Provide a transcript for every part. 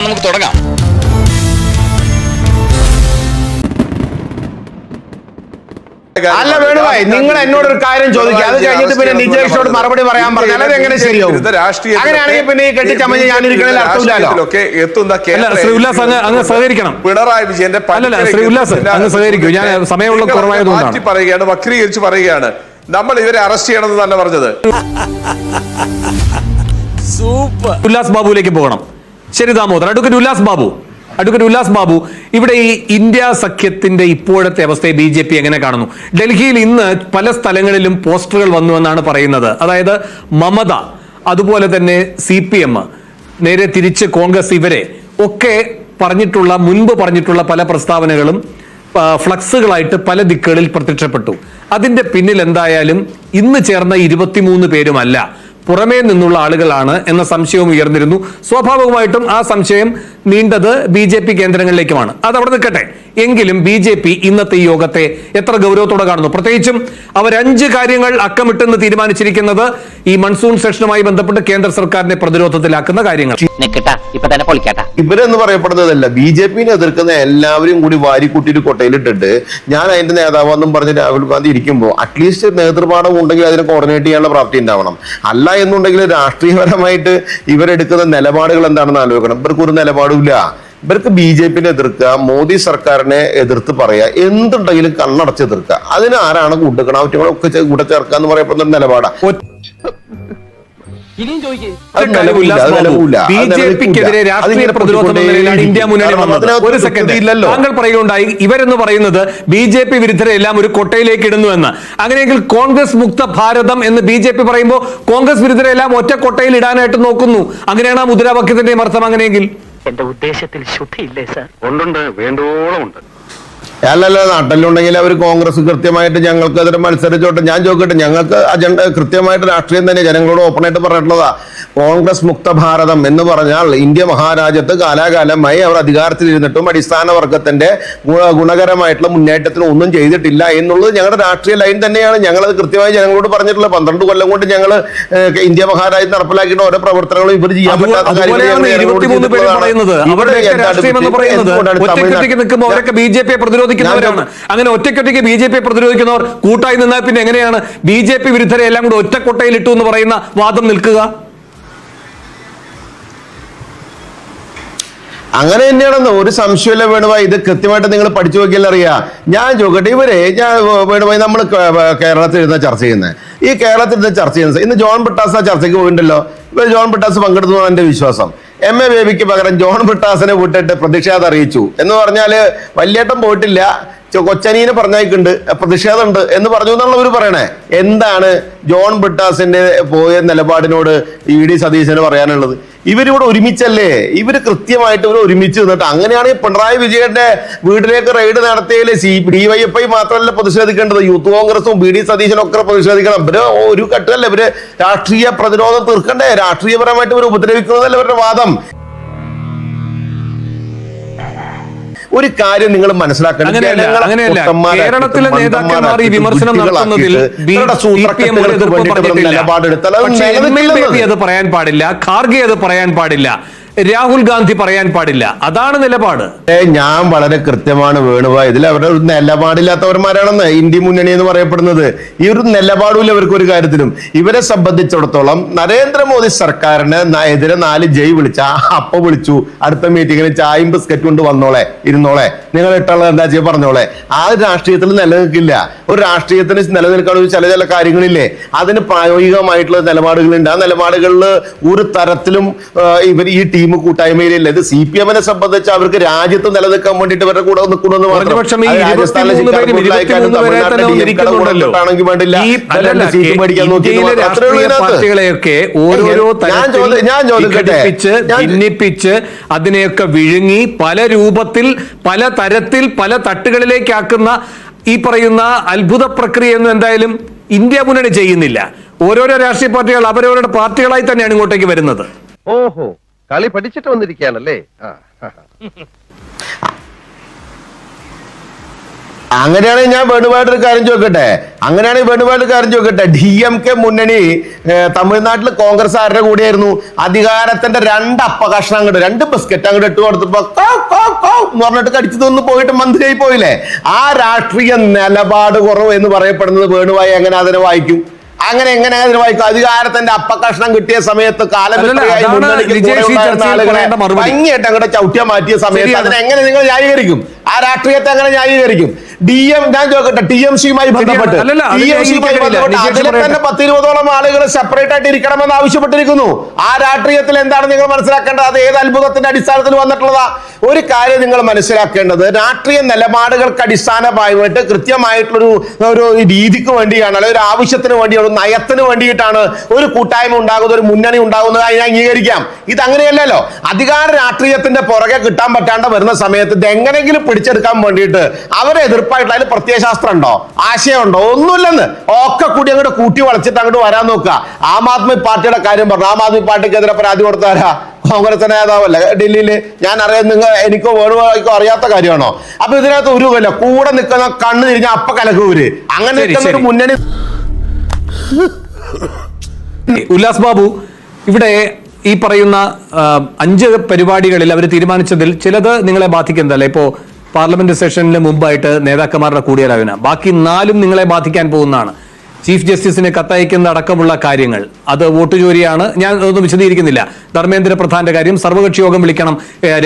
നമുക്ക് തുടങ്ങാം. അല്ല വേണുഭായി, നിങ്ങൾ എന്നോടൊരു കാര്യം ചോദിക്കുക, അത് കഴിഞ്ഞിട്ട് പിന്നെ നിജേഷോട് മറുപടി പറയാൻ പറഞ്ഞാൽ അത് എങ്ങനെ ശരിയാവും? അങ്ങനെയാണെങ്കിൽ പിന്നെ ഈ കെട്ടിച്ചമഞ്ഞ് ഞാനിരിക്കണതിൽ അർത്ഥമില്ലല്ലോ. അങ്ങ് സഹകരിക്കണം. പിണറായി വിജയന്റെ ശ്രീ ഉല്ലാസ് അങ്ങ് സഹകരിക്കൂ. ഞാൻ സമയമുള്ള കുറവായതുകൊണ്ടാണ് പറയുകയാണ്, വക്രീകരിച്ച് പറയുകയാണ്. നമ്മൾ ഇവരെ അറസ്റ്റ് ചെയ്യണമെന്ന് തന്നെ പറഞ്ഞത്. സൂപ്പർ. ഉല്ലാസ് ബാബുവിലേക്ക് പോകണം. ശരി ദാമോദർ. അഡ്വക്കേറ്റ് ഉല്ലാസ് ബാബു, ഇവിടെ ഈ ഇന്ത്യ സഖ്യത്തിന്റെ ഇപ്പോഴത്തെ അവസ്ഥയെ BJP എങ്ങനെ കാണുന്നു? ഡൽഹിയിൽ ഇന്ന് പല സ്ഥലങ്ങളിലും പോസ്റ്ററുകൾ വന്നുവെന്നാണ് പറയുന്നത്. അതായത് മമത, അതുപോലെ തന്നെ CPM, നേരെ തിരിച്ച് കോൺഗ്രസ്, ഇവരെ ഒക്കെ മുൻപ് പറഞ്ഞിട്ടുള്ള പല പ്രസ്താവനകളും ഫ്ലക്സുകളായിട്ട് പല ദിക്കുകളിൽ പ്രത്യക്ഷപ്പെട്ടു. അതിന്റെ പിന്നിൽ എന്തായാലും ഇന്ന് ചേർന്ന 23 പേരുമല്ല, പുറമേ നിന്നുള്ള ആളുകളാണ് എന്ന സംശയവും ഉയർന്നിരുന്നു. സ്വാഭാവികമായിട്ടും ആ സംശയം നീണ്ടത് BJP കേന്ദ്രങ്ങളിലേക്കുമാണ്. അത് അവിടെ നിൽക്കട്ടെ. എങ്കിലും BJP ഇന്നത്തെ ഈ യോഗത്തെ എത്ര ഗൗരവത്തോടെ കാണുന്നു? പ്രത്യേകിച്ചും അവർ 5 കാര്യങ്ങൾ അക്കമിട്ടെന്ന് തീരുമാനിച്ചിരിക്കുന്നത് ഈ മൺസൂൺ സെഷനുമായി ബന്ധപ്പെട്ട് കേന്ദ്ര സർക്കാരിനെ പ്രതിരോധത്തിലാക്കുന്ന കാര്യങ്ങൾ. ഇവരെന്ന് പറയപ്പെടുന്നതല്ല, BJPനെ എതിർക്കുന്ന എല്ലാവരും കൂടി വാരിക്കൂട്ടിയിട്ട് കൊട്ടയിലിട്ടിട്ട് ഞാൻ അതിന്റെ നേതാവെന്നും പറഞ്ഞ് രാഹുൽ ഗാന്ധി ഇരിക്കുമ്പോൾ അറ്റ്ലീസ്റ്റ് നേതൃപാഠം ഉണ്ടെങ്കിൽ അതിനെ കോർഡിനേറ്റ് ചെയ്യാനുള്ള പ്രാപ്തി ഉണ്ടാവണം. അല്ല എന്നുണ്ടെങ്കിൽ രാഷ്ട്രീയപരമായിട്ട് ഇവരെടുക്കുന്ന നിലപാടുകൾ എന്താണെന്ന് ആലോചിക്കണം. ഇവർക്കൊരു നിലപാടുമില്ല. ഇവർക്ക് BJPനെ എതിർക്കുക, മോദി സർക്കാരിനെ എതിർത്ത് പറയുക, എന്തുണ്ടെങ്കിലും കണ്ണടച്ച് എതിർക്കുക. അതിന് ആരാണ് കൂട്ടുകണാവറ്റങ്ങളൊക്കെ കൂടെ ചേർക്കുക എന്ന് പറയപ്പെടുന്ന ഒരു നിലപാടാണ്. BJPക്കെതിരെ രാഷ്ട്രീയ പ്രതിരോധം എന്ന നിലയിലാണ് ഇന്ത്യ മുന്നണി വന്നത്. ഒരു സെക്കൻഡ്, താങ്കൾ പറയുകയുണ്ടായി ഇവരെന്ന് പറയുന്നത് BJP വിരുദ്ധരെ എല്ലാം ഒരു കൊട്ടയിലേക്ക് ഇടുന്നു എന്ന്. അങ്ങനെയെങ്കിൽ കോൺഗ്രസ് മുക്ത ഭാരതം എന്ന് BJP പറയുമ്പോൾ കോൺഗ്രസ് വിരുദ്ധരെ എല്ലാം ഒറ്റ കൊട്ടയിൽ ഇടാനായിട്ട് നോക്കുന്നു. അങ്ങനെയാണ് ആ മുദ്രാവാക്യത്തിന്റെ അർത്ഥം. അങ്ങനെയെങ്കിൽ എന്റെ ഉദ്ദേശത്തിൽ ശുദ്ധിയില്ലേ സാർ? ഉണ്ടുണ്ട്, വേണ്ടോളം ഉണ്ട്. അല്ലല്ല, നാട്ടിലുണ്ടെങ്കിൽ അവർ കോൺഗ്രസ് കൃത്യമായിട്ട് ഞങ്ങൾക്കെതിരെ മത്സരിച്ചോട്ടെ. ഞാൻ ചോദിക്കട്ടെ, ഞങ്ങൾക്ക് അജണ്ട കൃത്യമായിട്ട് രാഷ്ട്രീയം തന്നെ ജനങ്ങളോട് ഓപ്പണായിട്ട് പറഞ്ഞിട്ടുള്ളതാ. കോൺഗ്രസ് മുക്ത ഭാരതം എന്ന് പറഞ്ഞാൽ ഇന്ത്യ മഹാരാജ്യത്ത് കാലാകാലമായി അവർ അധികാരത്തിലിരുന്നിട്ടും അടിസ്ഥാന വർഗത്തിന്റെ ഗുണകരമായിട്ടുള്ള മുന്നേറ്റത്തിന് ഒന്നും ചെയ്തിട്ടില്ല എന്നുള്ളത് ഞങ്ങളുടെ രാഷ്ട്രീയ ലൈൻ തന്നെയാണ്. ഞങ്ങളത് കൃത്യമായി ജനങ്ങളോട് പറഞ്ഞിട്ടുള്ള 12 കൊല്ലം കൊണ്ട് ഞങ്ങൾ ഇന്ത്യ മഹാരാജ്യത്ത് നടപ്പിലാക്കിയിട്ട് ഓരോ പ്രവർത്തനങ്ങളും ഇവർ ചെയ്യാൻ പറ്റാത്ത അങ്ങനെ ഒറ്റയ്ക്കൊറ്റയ്ക്ക് BJP പ്രതിരോധിക്കുന്നവർ കൂട്ടായി നിന്നാൽ പിന്നെ എങ്ങനെയാണ് BJP വിരുദ്ധരെ എല്ലാം കൂടെ ഒറ്റക്കൊട്ടയിൽ ഇട്ടു എന്ന് പറയുന്ന വാദം നിൽക്കുക? അങ്ങനെ തന്നെയാണെന്ന് ഒരു സംശയമില്ല വേണുഭായി. ഇത് കൃത്യമായിട്ട് നിങ്ങൾ പഠിച്ചു നോക്കിയാൽ അറിയാം. ഞാൻ ചോദിക്കട്ടെ, വേണുഭായി, നമ്മൾ കേരളത്തിൽ ഇരുന്ന ചർച്ച ചെയ്യുന്നത്, ഈ കേരളത്തിൽ ഇരുന്ന് ചർച്ച ചെയ്യുന്നത് ഇന്ന് ജോൺ ബ്രിട്ടാസ് ആ ചർച്ചയ്ക്ക് പോയിട്ടുണ്ടല്ലോ. ജോൺ ബ്രിട്ടാസ് പങ്കെടുത്തു എന്നാണ് എന്റെ വിശ്വാസം. MA ബേബിക്ക് പകരം ജോൺ ബ്രിട്ടാസിനെ വിട്ടിട്ട് പ്രതിഷേധം അറിയിച്ചു എന്ന് പറഞ്ഞാല് വലിയേട്ടം പോയിട്ടില്ല, കൊച്ചനീനെ പറഞ്ഞേക്കുണ്ട്, പ്രതിഷേധമുണ്ട് എന്ന് പറഞ്ഞു എന്നുള്ളവർ പറയണേ. എന്താണ് ജോൺ ബ്രിട്ടാസിന്റെ പോയ നിലപാടിനോട് ED സതീശന് പറയാനുള്ളത്? ഇവരിവിടെ ഒരുമിച്ചല്ലേ? ഇവര് കൃത്യമായിട്ട് ഇവർ ഒരുമിച്ച് നിന്നിട്ട് അങ്ങനെയാണെങ്കിൽ പിണറായി വിജയന്റെ വീട്ടിലേക്ക് റെയ്ഡ് നടത്തിയതിൽ DYFI മാത്രമല്ല പ്രതിഷേധിക്കേണ്ടത്, യൂത്ത് കോൺഗ്രസും BD സതീശനും ഒക്കെ പ്രതിഷേധിക്കണം. ഇവര് ഒരു ഘട്ടമല്ല, ഇവര് രാഷ്ട്രീയ പ്രതിരോധം തീർക്കണ്ടേ? രാഷ്ട്രീയപരമായിട്ട് ഇവർ ഉപദ്രവിക്കുന്നതല്ല ഇവരുടെ വാദം. ഒരു കാര്യം നിങ്ങൾ മനസ്സിലാക്കണം, കേരളത്തിലെ നേതാക്കന്മാർ ഈ വിമർശനം നടത്തുന്നതിൽ നിലപാടെടുത്താൽ അത് പറയാൻ പാടില്ല, ഖാർഗെ അത് പറയാൻ പാടില്ല, രാഹുൽ ഗാന്ധി പറയാൻ പാടില്ല. അതാണ് നിലപാട്. ഞാൻ വളരെ കൃത്യമാണ് വേണുഭായി. ഇതിൽ അവരുടെ ഒരു നിലപാടില്ലാത്തവന്മാരാണെന്ന് ഇന്ത്യ മുന്നണി എന്ന് പറയപ്പെടുന്നത്. ഈ ഒരു നിലപാടില്ല ഇവർക്ക് ഒരു കാര്യത്തിലും. ഇവരെ സംബന്ധിച്ചിടത്തോളം നരേന്ദ്രമോദി സർക്കാരിന് എതിരെ 4 ജയ് വിളിച്ച അപ്പൊ വിളിച്ചു, അടുത്ത മീറ്റിങ്ങിന് ചായയും ബിസ്ക്കറ്റ് കൊണ്ട് വന്നോളെ, ഇരുന്നോളെ, നിങ്ങൾ ഇട്ടുള്ളത് എന്താ ചെയ്യുക പറഞ്ഞോളെ. ആ രാഷ്ട്രീയത്തിൽ നിലനിൽക്കില്ല. ഒരു രാഷ്ട്രീയത്തിന് നിലനിൽക്കാൻ ചില കാര്യങ്ങളില്ലേ, അതിന് പ്രായോഗികമായിട്ടുള്ള നിലപാടുകളുണ്ട്. ആ നിലപാടുകളിൽ ഒരു തരത്തിലും ഇവർ ഈ ടീം കൂട്ടായ്മയിലില്ല. ഇത് CPMനെ സംബന്ധിച്ച് അവർക്ക് രാജ്യത്ത് നിലനിൽക്കാൻ വേണ്ടിയിട്ട് ഇവരുടെ കൂടെ നിൽക്കണമെന്ന് മാത്രം. ഭിന്നിപ്പിച്ച് അതിനെയൊക്കെ വിഴുങ്ങി പല രൂപത്തിൽ, പല തരത്തിൽ, പല തട്ടുകളിലേക്കാക്കുന്ന ഈ പറയുന്ന അത്ഭുത പ്രക്രിയയൊന്നും എന്തായാലും ഇന്ത്യ മുന്നണി ചെയ്യുന്നില്ല. ഓരോരോ രാഷ്ട്രീയ പാർട്ടികൾ അവരവരുടെ പാർട്ടികളായി തന്നെയാണ് ഇങ്ങോട്ടേക്ക് വരുന്നത്. ഓഹോ, കളി പഠിച്ചിട്ട് വന്നിരിക്കുകയാണല്ലേ. അങ്ങനെയാണെങ്കിൽ ഞാൻ വേണുവായിട്ട് ഒരു കാര്യം ചോദിക്കട്ടെ, DMK മുന്നണി തമിഴ്നാട്ടിൽ കോൺഗ്രസ് ആരുടെ കൂടെയായിരുന്നു? അധികാരത്തിന്റെ 2 അപ്പകഷ്ണം അങ്ങോട്ട് 2 ബിസ്ക്കറ്റ് അങ്ങോട്ട് ഇട്ട് കൊടുത്തപ്പോ എന്ന് പറഞ്ഞിട്ട് കടിച്ചു തോന്നു പോയിട്ട് മന്ത്രിയായി പോയില്ലേ? ആ രാഷ്ട്രീയ നിലപാട് കുറവ് എന്ന് പറയപ്പെടുന്നത് വേണുവായി എങ്ങനെ അതിനെ വായിക്കും? എങ്ങനെ അതിന് വായിക്കും? അധികാരത്തിന്റെ അപ്പകഷ്ണം കിട്ടിയ സമയത്ത് ഭംഗിയായിട്ട് അങ്ങോട്ട് ചവിട്ടിയ മാറ്റിയ സമയത്ത് അതിനെങ്ങനെ നിങ്ങൾ ന്യായീകരിക്കും? ആ രാഷ്ട്രീയത്തെ എങ്ങനെ ന്യായീകരിക്കും? ഞാൻ ചോദിക്കട്ടെ, TMC-യുമായി ബന്ധപ്പെട്ട് അതിലെ തന്നെ 10-20ഓളം ആളുകൾ സെപ്പറേറ്റ് ആയിട്ട് ഇരിക്കണമെന്ന് ആവശ്യപ്പെട്ടിരിക്കുന്നു. ആ രാഷ്ട്രീയത്തിൽ എന്താണ് നിങ്ങൾ മനസ്സിലാക്കേണ്ടത്? അത് ഏത് അത്ഭുതത്തിന്റെ അടിസ്ഥാനത്തിൽ വന്നിട്ടുള്ളതാ? ഒരു കാര്യം നിങ്ങൾ മനസ്സിലാക്കേണ്ടത്, രാഷ്ട്രീയ നിലപാടുകൾക്ക് അടിസ്ഥാനമായിട്ട് കൃത്യമായിട്ടുള്ളൊരു രീതിക്ക് വേണ്ടിയാണ്, അല്ലെങ്കിൽ ഒരു ആവശ്യത്തിന് വേണ്ടിയാണ്, ഒരു നയത്തിന് വേണ്ടിയിട്ടാണ് ഒരു കൂട്ടായ്മ ഉണ്ടാകുന്നത്, ഒരു മുന്നണി ഉണ്ടാകുന്നത്. അതിനെ അംഗീകരിക്കാം. ഇത് അങ്ങനെയല്ലല്ലോ. അധികാര രാഷ്ട്രീയത്തിന്റെ പുറകെ കിട്ടാൻ പറ്റാണ്ട് വരുന്ന സമയത്ത് ഇത് എങ്ങനെയെങ്കിലും പിടിച്ചെടുക്കാൻ വേണ്ടിയിട്ട് അവരെ എതിർപ്പായിട്ടുള്ള അതിൽ പ്രത്യയശാസ്ത്രം ഉണ്ടോ, ആശയമുണ്ടോ? ഒന്നുമില്ലെന്ന് ഒക്കെ കൂടി അങ്ങോട്ട് കൂട്ടി വളച്ചിട്ട് അങ്ങോട്ട് വരാൻ നോക്കുക. ആം ആദ്മി പാർട്ടിയുടെ കാര്യം പറഞ്ഞു. ആം ആദ്മി പാർട്ടിക്കെതിരെ പരാതി കൊടുത്താരാ? കോൺഗ്രസ് നേതാവല്ല ഡൽഹിയിൽ. ഞാൻ അറിയാം, എനിക്കോ വേണുവായിക്കോ അറിയാത്ത കാര്യമാണോ? അപ്പൊ ഇതിനകത്ത് ഒരു കൊല്ലം കൂടെ നിൽക്കുന്ന കണ്ണ് തിരിഞ്ഞ അപ്പ കലക്കൂര് അങ്ങനെ നിൽക്കുന്ന ഒരു മുന്നണി. ഉല്ലാസ് ബാബു, ഇവിടെ ഈ പറയുന്ന 5 പരിപാടികളിൽ അവർ തീരുമാനിച്ചതിൽ ചിലത് നിങ്ങളെ ബാധിക്കുന്നതല്ല. ഇപ്പോ പാർലമെന്റ് സെഷനിന് മുമ്പായിട്ട് നേതാക്കന്മാരുടെ കൂടിയാലോചന, ബാക്കി 4 നിങ്ങളെ ബാധിക്കാൻ പോകുന്നതാണ്. ചീഫ് ജസ്റ്റിസിന് കത്തയക്കുന്ന അടക്കമുള്ള കാര്യങ്ങൾ, അത് വോട്ട് ചോരിയാണ്. ഞാൻ അതൊന്നും വിശദീകരിക്കുന്നില്ല. ധർമ്മേന്ദ്ര പ്രധാന്റെ കാര്യം, സർവകക്ഷി യോഗം വിളിക്കണം,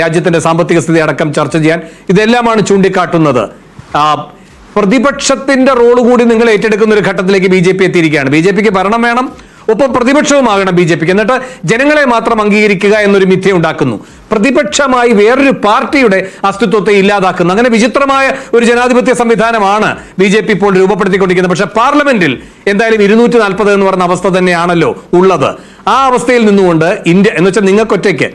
രാജ്യത്തിന്റെ സാമ്പത്തിക സ്ഥിതി അടക്കം ചർച്ച ചെയ്യാൻ, ഇതെല്ലാമാണ് ചൂണ്ടിക്കാട്ടുന്നത്. പ്രതിപക്ഷത്തിന്റെ റോള് കൂടി നിങ്ങൾ ഏറ്റെടുക്കുന്ന ഒരു ഘട്ടത്തിലേക്ക് BJP എത്തിയിരിക്കുകയാണ്. BJPക്ക് ഭരണം വേണം, ഒപ്പം പ്രതിപക്ഷവുമാകണം BJPക്ക്. എന്നിട്ട് ജനങ്ങളെ മാത്രം അംഗീകരിക്കുക എന്നൊരു മിഥ്യ ഉണ്ടാക്കുന്നു. പ്രതിപക്ഷമായി വേറൊരു പാർട്ടിയുടെ അസ്തിത്വത്തെ ഇല്ലാതാക്കുന്നു. അങ്ങനെ വിചിത്രമായ ഒരു ജനാധിപത്യ സംവിധാനമാണ് BJP ഇപ്പോൾ രൂപപ്പെടുത്തിക്കൊണ്ടിരിക്കുന്നത്. പക്ഷെ പാർലമെന്റിൽ എന്തായാലും 240 എന്ന് പറഞ്ഞ അവസ്ഥ തന്നെയാണല്ലോ ഉള്ളത്. ആ അവസ്ഥയിൽ നിന്നുകൊണ്ട് ഇന്ത്യ എന്ന് വെച്ചാൽ നിങ്ങൾക്കൊറ്റയ്ക്ക്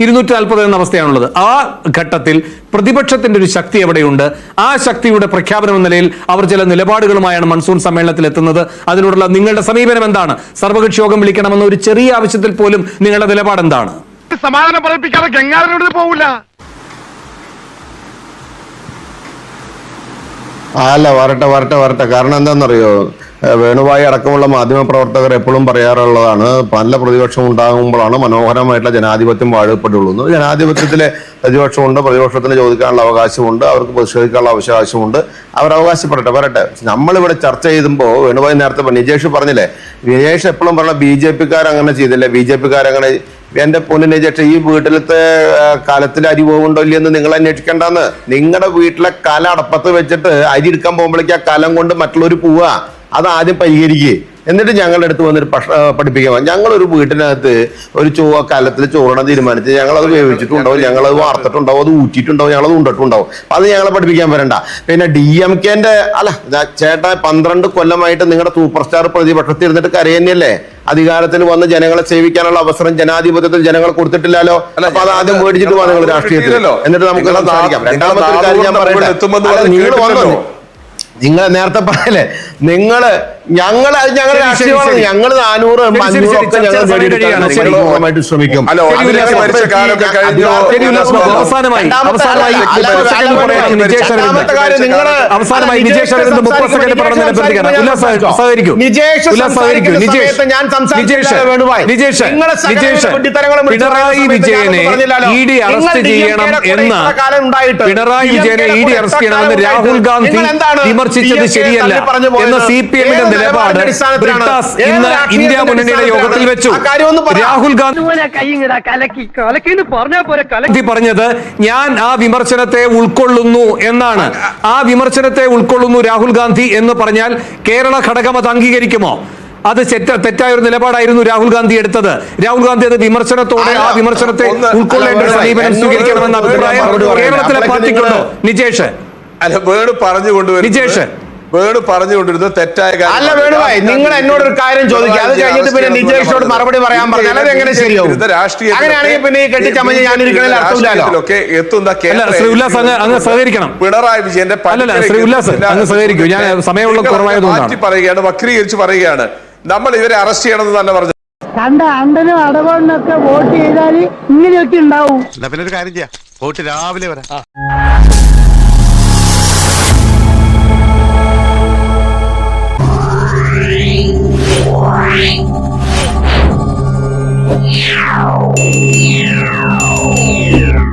240 എന്ന അവസ്ഥയാണുള്ളത്. ആ ഘട്ടത്തിൽ പ്രതിപക്ഷത്തിന്റെ ഒരു ശക്തി എവിടെയുണ്ട്? ആ ശക്തിയുടെ പ്രഖ്യാപനം എന്ന നിലയിൽ അവർ ചില നിലപാടുകളുമായാണ് മൺസൂൺ സമ്മേളനത്തിൽ എത്തുന്നത്. അതിനോടുള്ള നിങ്ങളുടെ സമീപനം എന്താണ്? സർവകക്ഷി യോഗം വിളിക്കണമെന്ന ഒരു ചെറിയ ആവശ്യത്തിൽ പോലും നിങ്ങളുടെ നിലപാട് എന്താണ്? സമാധാനം പറയിപ്പിക്കാതെ ഗംഗാധരനോട് പോവില്ല. അല്ല, വരട്ടെ. കാരണം എന്താണെന്നറിയോ, വേണുവായി അടക്കമുള്ള മാധ്യമപ്രവർത്തകർ എപ്പോഴും പറയാറുള്ളതാണ്, നല്ല പ്രതിപക്ഷം ഉണ്ടാകുമ്പോഴാണ് മനോഹരമായിട്ടുള്ള ജനാധിപത്യം വാഴപ്പെടുള്ളൂ. ജനാധിപത്യത്തിലെ പ്രതിപക്ഷമുണ്ട്, പ്രതിപക്ഷത്തിന് ചോദിക്കാനുള്ള അവകാശമുണ്ട്, അവർക്ക് പ്രതിഷേധിക്കാനുള്ള അവകാശമുണ്ട്. അവർ അവകാശപ്പെടട്ടെ, വരട്ടെ. നമ്മളിവിടെ ചർച്ച ചെയ്യുമ്പോൾ വേണുവായി നേരത്തെ നിജേഷ് പറഞ്ഞില്ലേ, നിജേഷ് എപ്പോഴും പറഞ്ഞ BJP-ക്കാരങ്ങനെ ചെയ്തില്ലേ, BJP-ക്കാരങ്ങനെ. എന്റെ പൊന്നു നിജേഷ്, ഈ വീട്ടിലത്തെ കാലത്തിൽ അരി പോകുന്നുണ്ടോ ഇല്ലെന്ന് നിങ്ങൾ അന്വേഷിക്കേണ്ടെന്ന്. നിങ്ങളുടെ വീട്ടിലെ കല അടപ്പത്ത് വെച്ചിട്ട് അരി എടുക്കാൻ പോകുമ്പോഴേക്ക് ആ കലം കൊണ്ട് മറ്റുള്ളവർ പോവുക. അത് ആദ്യം പരിഹരിക്കുക, എന്നിട്ട് ഞങ്ങളുടെ അടുത്ത് വന്നിട്ട് പഠിപ്പിക്കാൻ. ഞങ്ങളൊരു വീട്ടിനകത്ത് ഒരു കലത്തിൽ ചോറണം തീരുമാനിച്ച് ഞങ്ങളത് വേവിച്ചിട്ടുണ്ടാവും, ഞങ്ങളത് വാർത്തിട്ടുണ്ടാവും, അത് ഊറ്റിയിട്ടുണ്ടാവും, ഞങ്ങളത് ഉണ്ടിട്ടുണ്ടാവും. അത് ഞങ്ങളെ പഠിപ്പിക്കാൻ വരണ്ട. പിന്നെ DMK-ന്റെ ചേട്ടാ 12 കൊല്ലമായിട്ട് നിങ്ങളുടെ സൂപ്പർ സ്റ്റാർ പ്രതിപക്ഷത്തിൽ ഇരുന്നിട്ട് കരയന്നെയല്ലേ? അധികാരത്തിൽ വന്ന് ജനങ്ങളെ സേവിക്കാനുള്ള അവസരം ജനാധിപത്യത്തിൽ ജനങ്ങൾ കൊടുത്തിട്ടില്ലല്ലോ. അപ്പൊ അത് ആദ്യം മേടിച്ചിട്ട് പോവാ നിങ്ങൾ രാഷ്ട്രീയത്തിൽ, എന്നിട്ട് നമുക്ക് സംസാരിക്കാം. രണ്ടാമത്തെ ഒരു കാര്യം ഞാൻ പറയട്ടെ, നിങ്ങൾ വന്നോ, നിങ്ങൾ നേരത്തെ പറയല്ലേ, ഞങ്ങൾ രാഷ്ട്രീയമാണ്, ഞങ്ങൾ 400 500 ഒക്കെ ഞങ്ങൾ ശ്രമിക്കും. പിണറായി വിജയനെ ED അറസ്റ്റ് ചെയ്യണം എന്ന് രാഹുൽ ഗാന്ധി വിമർശിച്ചത് ശരിയല്ല എന്ന CPM-ന്റെ നിലപാട് ബ്രിട്ടാസ് ഇന്ന് ഇന്ത്യ മുന്നണിയുടെ യോഗത്തിൽ വെച്ചു. രാഹുൽ ഗാന്ധി പറഞ്ഞത് ഞാൻ ആ വിമർശനത്തെ ഉൾക്കൊള്ളുന്നു എന്നാണ്. ആ വിമർശനത്തെ ഉൾക്കൊള്ളുന്നു രാഹുൽ ഗാന്ധി എന്ന് പറഞ്ഞാൽ കേരള ഘടകം അത് അംഗീകരിക്കുമോ? അത് തെറ്റായ ഒരു നിലപാടായിരുന്നു രാഹുൽ ഗാന്ധി എടുത്തത്. രാഹുൽ ഗാന്ധി അത് വിമർശനത്തോടെ ആ വിമർശനത്തെ ഉൾക്കൊള്ളേണ്ട ഒരു സമീപനം സ്വീകരിക്കണമെന്ന അഭിപ്രായം കേരളത്തിലെ പാർട്ടിക്കുണ്ടോ? നിജേഷ് പറഞ്ഞുകൊണ്ടിരുന്നത് തെറ്റായ കാര്യം. അല്ല വേണുഭായി, നിങ്ങൾ എന്നോട് ഒരു കാര്യം ചോദിക്കുക, അത് കഴിഞ്ഞിട്ട് പിന്നെ നിജേഷിനോട് മറുപടി പറയാൻ പറഞ്ഞാൽ അത് എങ്ങനെ ശരിയാവും? അങ്ങനെയാണെങ്കിൽ പിന്നെ ഈ കെട്ടിച്ചമഞ്ഞ് ഞാനിരിക്കണതിൽ അർത്ഥമില്ലല്ലോ. അങ്ങ് സഹകരിക്കണം. പിണറായി വിജയന്റെ ശ്രീ ഉല്ലാസ് അങ്ങ് സഹകരിക്കൂ. ഞാൻ സമയമുള്ള കുറവായതുകൊണ്ടാണ് പറയുകയാണ്, വക്രീകരിച്ച് പറയുകയാണ്. നമ്മൾ ഇവരെ അറസ്റ്റ് ചെയ്യണമെന്ന് തന്നെ പറഞ്ഞു. കണ്ട അണ്ടനും അടവണ്ണൊക്കെ വോട്ട് ചെയ്താൽ ഇങ്ങനെയൊക്കെ ഉണ്ടാവും. പിന്നെ ഒരു കാര്യം ചെയ്യാം, വോട്ട് രാവിലെ വരാം. Yeah.